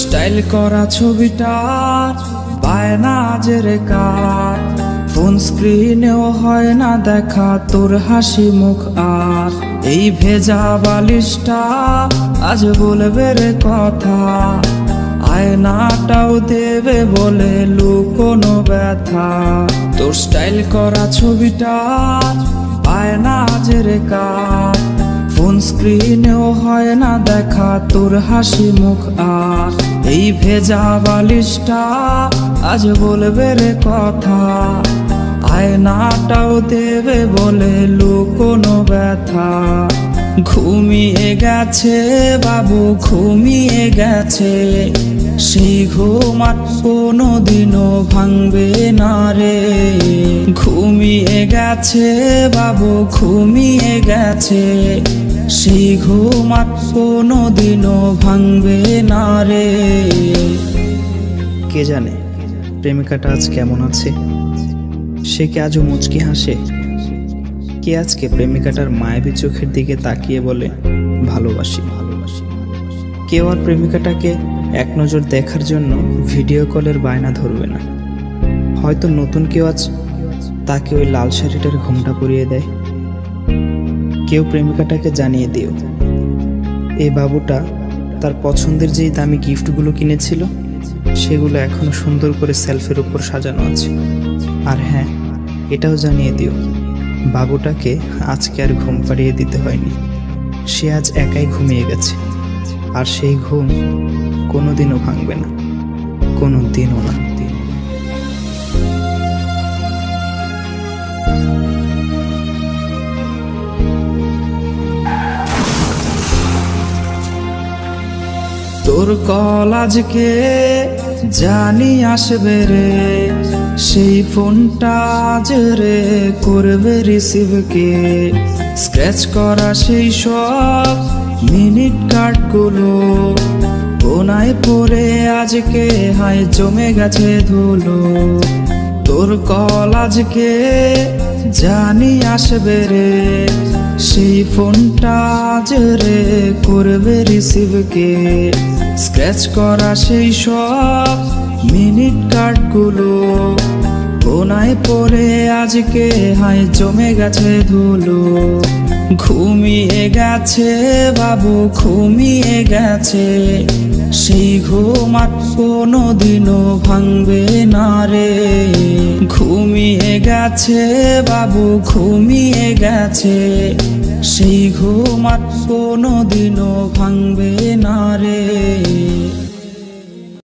Style করা ছবিটা বায়না জেরে কার, ফোন স্ক্রিনেও হয় না দেখা তোর হাসি মুখ। আর এই ভেজা বালিশটা আজ বলবে রে কথা, আয়নাটাও দেবে বলে লুকোনো ব্যথা। তোর স্টাইল করা ছবিটা বায়না জেরে কার, ফোন স্ক্রিনেও হয় না দেখা তোর হাসি মুখ। আর এই ভেজা বালিশটা আজ বলবে রে কথা, আয়নাটাও দেবে বলে লুকোনো ব্যথা। ঘুমিয়ে গেছে বাবু ঘুমিয়ে গেছে, সেই ঘুম আর কোনোদিনও ভাঙবে না রে। ঘুমিয়ে গেছে বাবু ঘুমিয়ে গেছে, সেই ঘুম আর কোনোদিনও ভাঙবে না রে। কে জানে প্রেমিকাটা আজ কেমন আছে, সে কি আজও মুচকি হাসে? কে আজকে প্রেমিকাটার মায়াবী চোখের দিকে তাকিয়ে বলে ভালোবাসি ভালোবাসি? কেউ আর প্রেমিকাটাকে এক নজর দেখার জন্য ভিডিও কলের বায়না ধরবে না। হয়তো নতুন কেউ আজ তাকে ওই লাল শাড়িটার ঘোমটা পরিয়ে দেয়। কেউ প্রেমিকাটাকে জানিয়ে দিও এই বাবুটা তার পছন্দের যেই দামি গিফটগুলো কিনেছিল সেগুলো এখনো সুন্দর করে সেলফের উপর সাজানো আছে। আর হ্যাঁ, এটাও জানিয়ে দিও বাবুটাকে আজকে আর ঘুম পাড়িয়ে দিতে হয়নি, সে আজ একাই ঘুমিয়ে গেছে। আর সেই ঘুম কোনোদিনও ভাঙবে না, কোনোদিনও না। তোর কল আজকে জানি আসবে রে, সেই ফোনটা আজ রে করবে রিসিভ কে। স্ক্র্যাচ করা সেই সব মিনিট কার্ডগুলো কোনায় পড়ে আজকে হায় জমে গেছে ধুলো। তোর কল আজকে জানি আসবে রে, সেই ফোনটা আজ রে করবে রিসিভ কে। স্ক্র্যাচ করা সেই সব মিনিট কার্ডগুলো কোনায় পড়ে আজকে হায় জমে গেছে ধুলো। ঘুমিয়ে গেছে বাবু ঘুমিয়ে গেছে, সেই ঘুম আর কোনোদিনও ভাঙবে না রে। ঘুমিয়ে গেছে বাবু ঘুমিয়ে গেছে, সেই ঘুম আর কোনোদিনও ভাঙবে না রে।